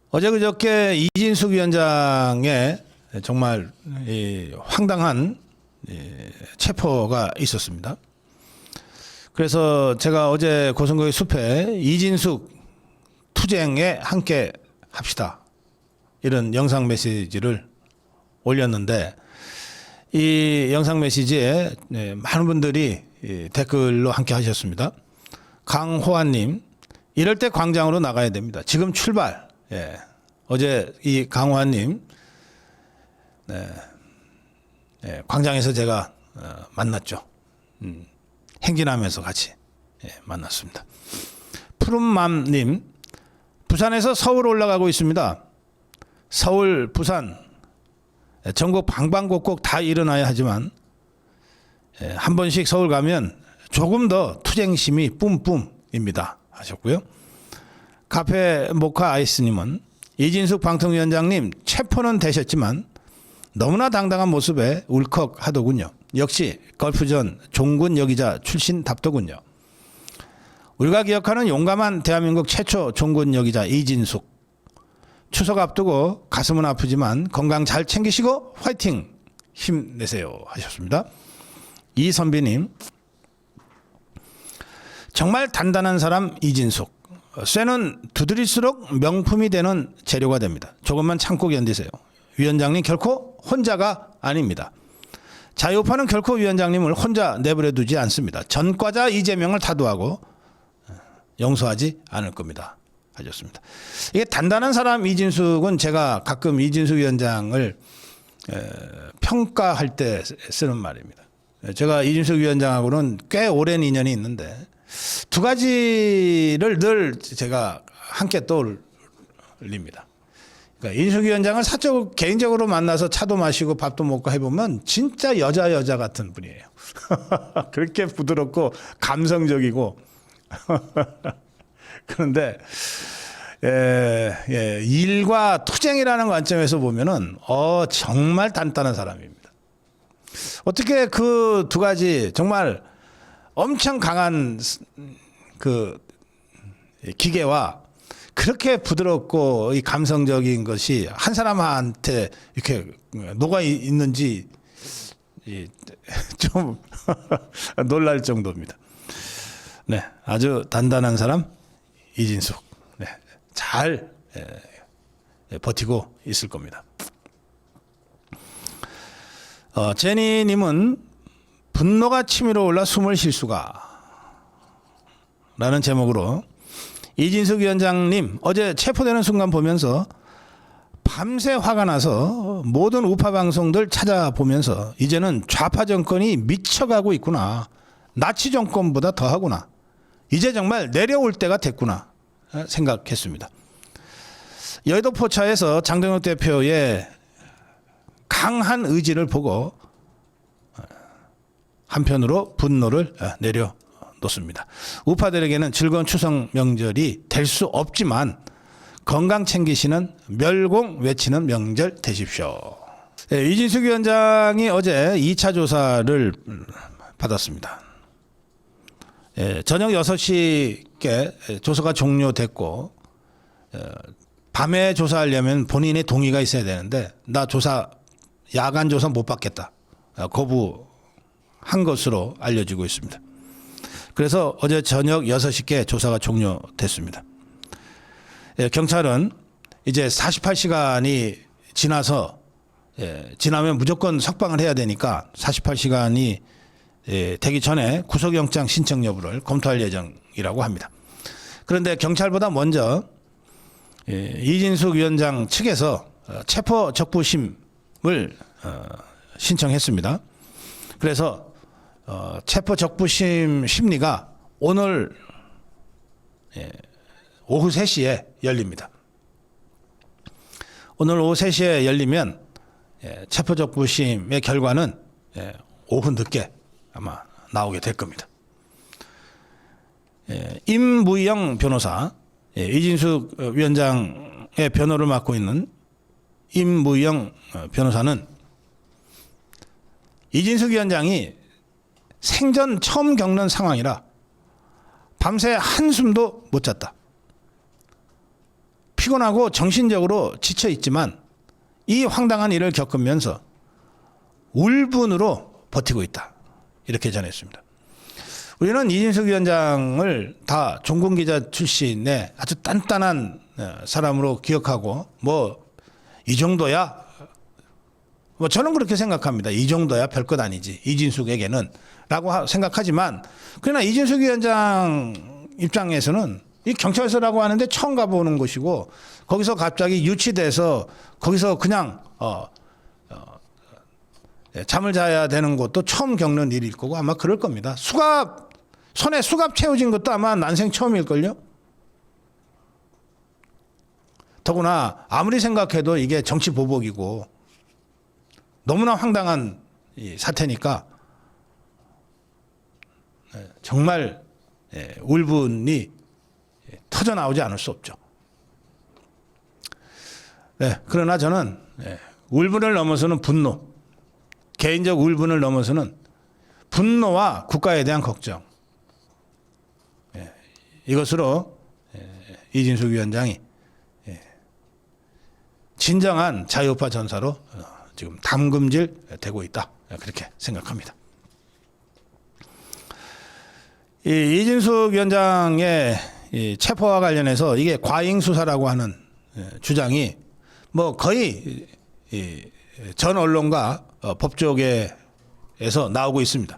어제 그저께 이진숙 위원장의 정말 황당한 체포가 있었습니다. 그래서 제가 어제 고성거의 숲에 이진숙 투쟁에 함께 합시다, 이런 영상 메시지를 올렸는데, 이 영상 메시지에 많은 분들이 댓글로 함께 하셨습니다. 강호환님, 이럴 때 광장으로 나가야 됩니다. 지금 출발. 어제 이 강호환님 광장에서 제가 만났죠. 행진하면서 같이 만났습니다. 푸른맘님, 부산에서 서울 올라가고 있습니다. 서울, 부산, 전국 방방곡곡 다 일어나야 하지만 한 번씩 서울 가면 조금 더 투쟁심이 뿜뿜입니다 하셨고요. 카페 모카 아이스님은 이진숙 방통위원장님 체포는 되셨지만 너무나 당당한 모습에 울컥하더군요. 역시 걸프전 종군 여기자 출신답더군요. 우리가 기억하는 용감한 대한민국 최초 종군 여기자 이진숙. 추석 앞두고 가슴은 아프지만 건강 잘 챙기시고 화이팅 힘내세요 하셨습니다. 이선비님, 정말 단단한 사람 이진숙. 쇠는 두드릴수록 명품이 되는 재료가 됩니다. 조금만 참고 견디세요. 위원장님 결코 혼자가 아닙니다. 자유파는 결코 위원장님을 혼자 내버려 두지 않습니다. 전과자 이재명을 타도하고 용서하지 않을 겁니다 하셨습니다. 이게 단단한 사람 이진숙은 제가 가끔 이진숙 위원장을 평가할 때 쓰는 말입니다. 제가 이진숙 위원장하고는 꽤 오랜 인연이 있는데 두 가지를 늘 제가 함께 떠올립니다. 그러니까 이진숙 위원장을 사적 개인적으로 만나서 차도 마시고 밥도 먹고 해보면 진짜 여자 같은 분이에요. 그렇게 부드럽고 감성적이고 그런데 일과 투쟁이라는 관점에서 보면은 정말 단단한 사람입니다. 어떻게 그 두 가지 정말 엄청 강한 그 기계와 그렇게 부드럽고 이 감성적인 것이 한 사람한테 이렇게 녹아 있는지 좀 놀랄 정도입니다. 네, 아주 단단한 사람 이진숙. 네, 잘 버티고 있을 겁니다. 제니님은 분노가 치밀어 올라 숨을 쉴 수가 라는 제목으로 이진숙 위원장님 어제 체포되는 순간 보면서 밤새 화가 나서 모든 우파 방송들 찾아보면서 이제는 좌파 정권이 미쳐가고 있구나. 나치 정권보다 더하구나. 이제 정말 내려올 때가 됐구나 생각했습니다. 여의도 포차에서 장동혁 대표의 강한 의지를 보고 한편으로 분노를 내려놓습니다. 우파들에게는 즐거운 추석 명절이 될 수 없지만 건강 챙기시는 멸공 외치는 명절 되십시오. 이진숙 위원장이 어제 2차 조사를 받았습니다. 저녁 6시께 조사가 종료됐고 밤에 조사하려면 본인의 동의가 있어야 되는데 나 야간 조사 못 받겠다 거부한 것으로 알려지고 있습니다. 그래서 어제 저녁 6시께 조사가 종료됐습니다. 경찰은 이제 48시간이 지나면 무조건 석방을 해야 되니까 48시간이 되기 전에 구속영장 신청 여부를 검토할 예정이라고 합니다. 그런데 경찰보다 먼저 이진숙 위원장 측에서 체포 적부심을 신청했습니다. 그래서 체포 적부심 심리가 오늘 오후 3시에 열립니다. 오늘 오후 3시에 열리면 체포 적부심의 결과는 오후 늦게 아마 나오게 될 겁니다. 임무영 변호사, 이진숙 위원장의 변호를 맡고 있는 임무영 변호사는 이진숙 위원장이 생전 처음 겪는 상황이라 밤새 한숨도 못 잤다. 피곤하고 정신적으로 지쳐 있지만 이 황당한 일을 겪으면서 울분으로 버티고 있다. 이렇게 전했습니다. 우리는 이진숙 위원장을 다 종군기자 출신의 아주 단단한 사람으로 기억하고 뭐 이 정도야 뭐 저는 그렇게 생각합니다. 이 정도야 별것 아니지 이진숙에게는 라고 생각하지만 그러나 이진숙 위원장 입장에서는 이 경찰서라고 하는데 처음 가보는 곳이고 거기서 갑자기 유치돼서 거기서 그냥 잠을 자야 되는 것도 처음 겪는 일일 거고 아마 그럴 겁니다. 손에 수갑 채워진 것도 아마 난생 처음일걸요. 더구나 아무리 생각해도 이게 정치 보복이고 너무나 황당한 사태니까 정말 울분이 터져 나오지 않을 수 없죠. 그러나 저는 울분을 넘어서는 분노, 개인적 울분을 넘어서는 분노와 국가에 대한 걱정, 이것으로 이진숙 위원장이 진정한 자유우파 전사로 지금 담금질 되고 있다. 그렇게 생각합니다. 이진숙 위원장의 체포와 관련해서 이게 과잉 수사라고 하는 주장이 뭐 거의 전 언론과 법조계에서 나오고 있습니다.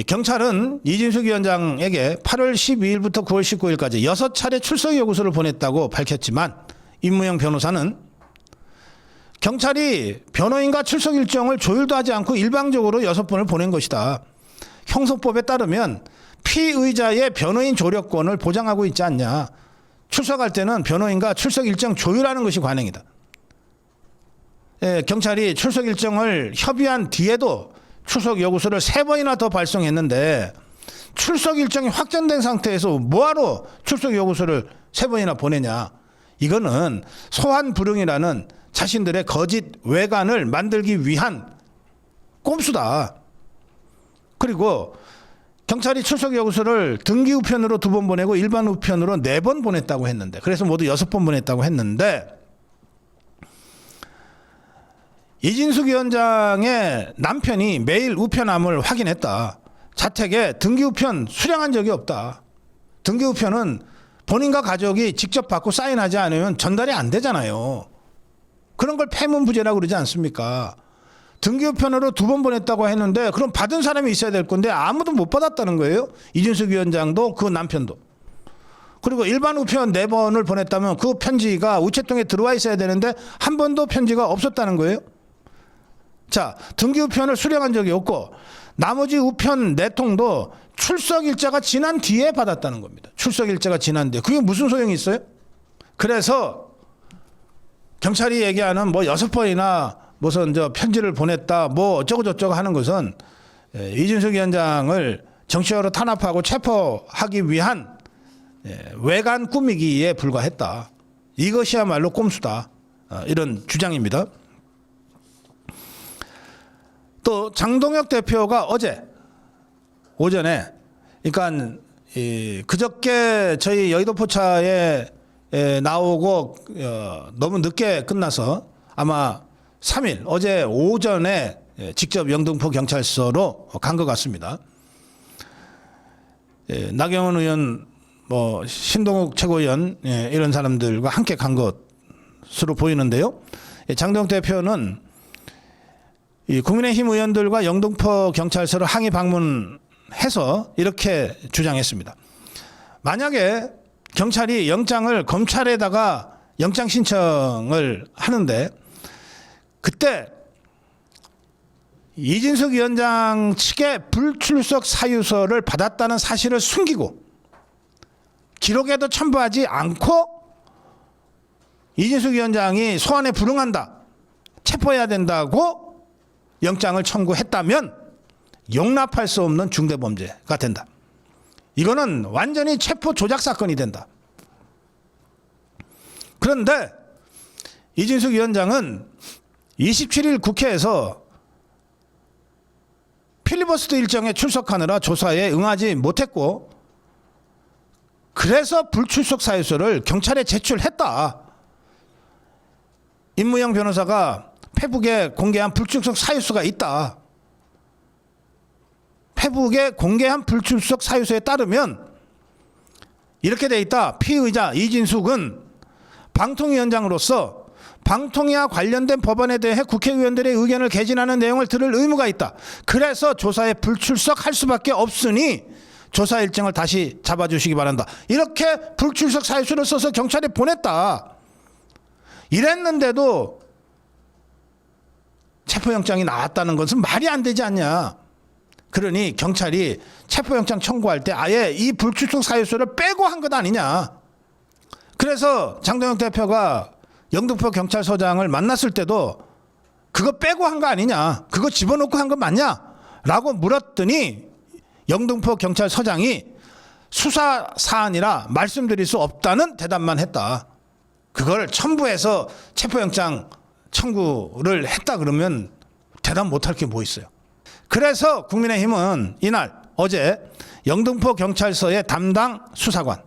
경찰은 이진숙 위원장에게 8월 12일부터 9월 19일까지 6차례 출석 요구서를 보냈다고 밝혔지만 임무영 변호사는 경찰이 변호인과 출석 일정을 조율도 하지 않고 일방적으로 6번을 보낸 것이다. 형소법에 따르면 피의자의 변호인 조력권을 보장하고 있지 않냐. 출석할 때는 변호인과 출석 일정 조율하는 것이 관행이다. 경찰이 출석 일정을 협의한 뒤에도 출석 요구서를 3번이나 더 발송했는데 출석 일정이 확정된 상태에서 뭐하러 출석 요구서를 3번이나 보내냐. 이거는 소환불응이라는 자신들의 거짓 외관을 만들기 위한 꼼수다. 그리고 경찰이 출석 요구서를 등기 우편으로 2번 보내고 일반 우편으로 4번 보냈다고 했는데 그래서 모두 6번 보냈다고 했는데 이진숙 위원장의 남편이 매일 우편함을 확인했다. 자택에 등기 우편 수령한 적이 없다. 등기 우편은 본인과 가족이 직접 받고 사인하지 않으면 전달이 안 되잖아요. 그런 걸 폐문부제라고 그러지 않습니까? 등기우편으로 2번 보냈다고 했는데 그럼 받은 사람이 있어야 될 건데 아무도 못 받았다는 거예요. 이진숙 위원장도 그 남편도. 그리고 일반 우편 4번을 보냈다면 그 편지가 우체통에 들어와 있어야 되는데 한 번도 편지가 없었다는 거예요. 자, 등기우편을 수령한 적이 없고 나머지 우편 4통도 출석일자가 지난 뒤에 받았다는 겁니다. 출석일자가 지난 뒤에. 그게 무슨 소용이 있어요? 그래서 경찰이 얘기하는 뭐 6번이나 무슨 편지를 보냈다 뭐 어쩌고저쩌고 하는 것은 이진숙 위원장을 정치적으로 탄압하고 체포하기 위한 외관 꾸미기에 불과했다. 이것이야말로 꼼수다. 이런 주장입니다. 또 장동혁 대표가 어제 오전에 그러니까 그저께 저희 여의도 포차에 나오고 너무 늦게 끝나서 아마 3일 어제 오전에 직접 영등포 경찰서로 간 것 같습니다. 나경원 의원, 뭐 신동욱 최고위원 이런 사람들과 함께 간 것으로 보이는데요. 장동혁 대표는 이 국민의힘 의원들과 영등포 경찰서를 항의 방문해서 이렇게 주장했습니다. 만약에 경찰이 영장을 검찰에다가 영장 신청을 하는데 그때 이진숙 위원장 측의 불출석 사유서를 받았다는 사실을 숨기고 기록에도 첨부하지 않고 이진숙 위원장이 소환에 불응한다, 체포해야 된다고 영장을 청구했다면 용납할 수 없는 중대범죄가 된다. 이거는 완전히 체포 조작 사건이 된다. 그런데 이진숙 위원장은 27일 국회에서 필리버스터 일정에 출석하느라 조사에 응하지 못했고 그래서 불출석 사유서를 경찰에 제출했다. 임무영 변호사가 페북에 공개한 불출석 사유서가 있다. 페북에 공개한 불출석 사유서에 따르면 이렇게 돼 있다. 피의자 이진숙은 방통위원장으로서 방통위와 관련된 법안에 대해 국회의원들의 의견을 개진하는 내용을 들을 의무가 있다. 그래서 조사에 불출석할 수밖에 없으니 조사 일정을 다시 잡아주시기 바란다. 이렇게 불출석 사유서를 써서 경찰에 보냈다. 이랬는데도 체포영장이 나왔다는 것은 말이 안 되지 않냐. 그러니 경찰이 체포영장 청구할 때 아예 이 불출석 사유서를 빼고 한 것 아니냐. 그래서 장동혁 대표가 영등포 경찰서장을 만났을 때도 그거 빼고 한 거 아니냐. 그거 집어넣고 한 거 맞냐. 라고 물었더니 영등포 경찰서장이 수사 사안이라 말씀드릴 수 없다는 대답만 했다. 그걸 첨부해서 체포영장 청구를 했다 그러면 대답 못할 게 뭐 있어요. 그래서 국민의힘은 이날 어제 영등포 경찰서의 담당 수사관,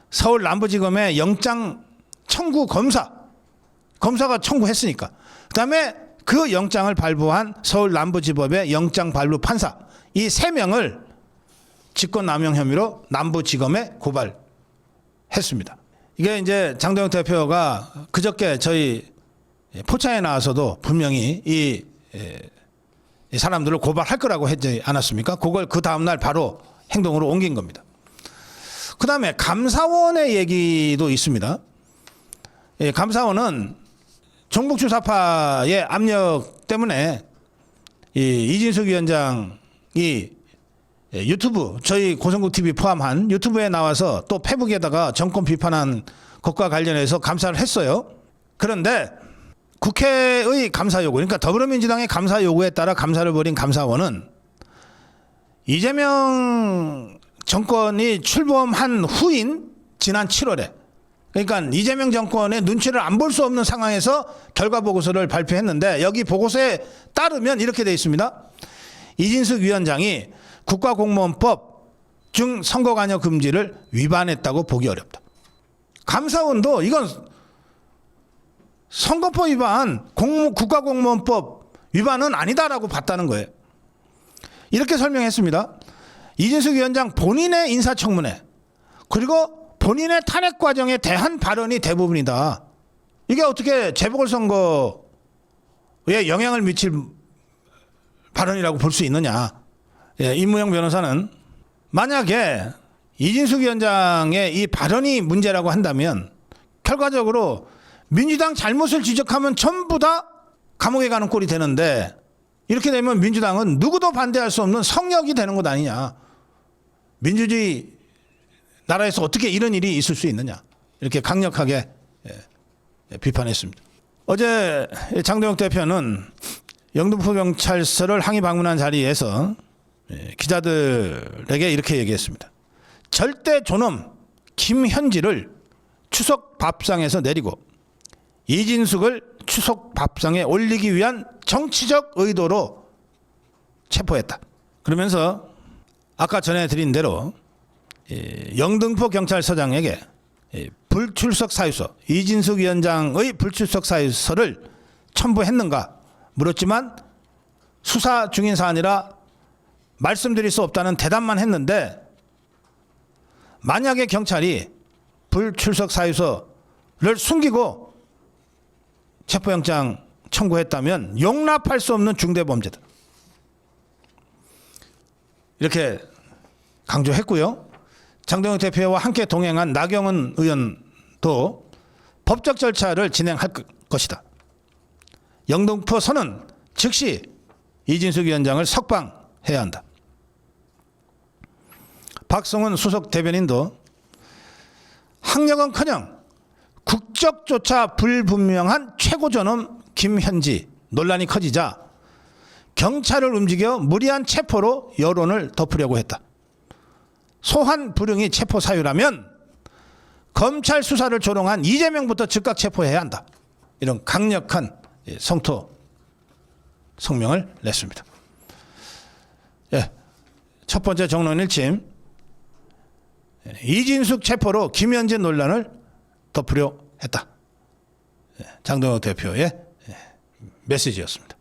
서울 남부지검의 영장 청구 검사가 청구했으니까, 그다음에 그 영장을 발부한 서울 남부지법의 영장 발부 판사, 이 3명을 직권남용 혐의로 남부지검에 고발했습니다. 이게 이제 장동혁 대표가 그저께 저희 포차에 나와서도 분명히 이 사람들을 고발할 거라고 했지 않았습니까? 그걸 그 다음날 바로 행동으로 옮긴 겁니다. 그 다음에 감사원의 얘기도 있습니다. 감사원은 종북주사파의 압력 때문에 이진숙 위원장이 유튜브, 저희 고성국TV 포함한 유튜브에 나와서 또 페북에다가 정권 비판한 것과 관련해서 감사를 했어요. 그런데 국회의 감사 요구, 그러니까 더불어민주당의 감사 요구에 따라 감사를 벌인 감사원은 이재명 정권이 출범한 후인 지난 7월에, 그러니까 이재명 정권의 눈치를 안 볼 수 없는 상황에서 결과 보고서를 발표했는데, 여기 보고서에 따르면 이렇게 되어 있습니다. 이진숙 위원장이 국가공무원법 중 선거관여 금지를 위반했다고 보기 어렵다. 감사원도 이건 선거법 위반, 국가공무원법 위반은 아니다라고 봤다는 거예요. 이렇게 설명했습니다. 이진숙 위원장 본인의 인사청문회 그리고 본인의 탄핵 과정에 대한 발언이 대부분이다. 이게 어떻게 재보궐선거에 영향을 미칠 발언이라고 볼 수 있느냐. 임무영 변호사는 만약에 이진숙 위원장의 이 발언이 문제라고 한다면 결과적으로 민주당 잘못을 지적하면 전부 다 감옥에 가는 꼴이 되는데, 이렇게 되면 민주당은 누구도 반대할 수 없는 성역이 되는 것 아니냐. 민주주의 나라에서 어떻게 이런 일이 있을 수 있느냐. 이렇게 강력하게 비판했습니다. 어제 장동혁 대표는 영등포 경찰서를 항의 방문한 자리에서 기자들에게 이렇게 얘기했습니다. 절대 존엄 김현지를 추석 밥상에서 내리고 이진숙을 추석 밥상에 올리기 위한 정치적 의도로 체포했다. 그러면서 아까 전해드린 대로 영등포 경찰서장에게 불출석 사유서, 이진숙 위원장의 불출석 사유서를 첨부했는가 물었지만 수사 중인 사안이라 말씀드릴 수 없다는 대답만 했는데, 만약에 경찰이 불출석 사유서를 숨기고 체포영장 청구했다면 용납할 수 없는 중대범죄다. 이렇게 강조했고요. 장동혁 대표와 함께 동행한 나경원 의원도 법적 절차를 진행할 것이다. 영등포서는 즉시 이진숙 위원장을 석방해야 한다. 박성훈 수석 대변인도 학력은커녕 국적조차 불분명한 최고존엄 김현지 논란이 커지자 경찰을 움직여 무리한 체포로 여론을 덮으려고 했다. 소환 불응이 체포 사유라면 검찰 수사를 조롱한 이재명부터 즉각 체포해야 한다. 이런 강력한 성토 성명을 냈습니다. 첫 번째 정론 일침, 이진숙 체포로 김현진 논란을 덮으려 했다. 장동혁 대표의 메시지였습니다.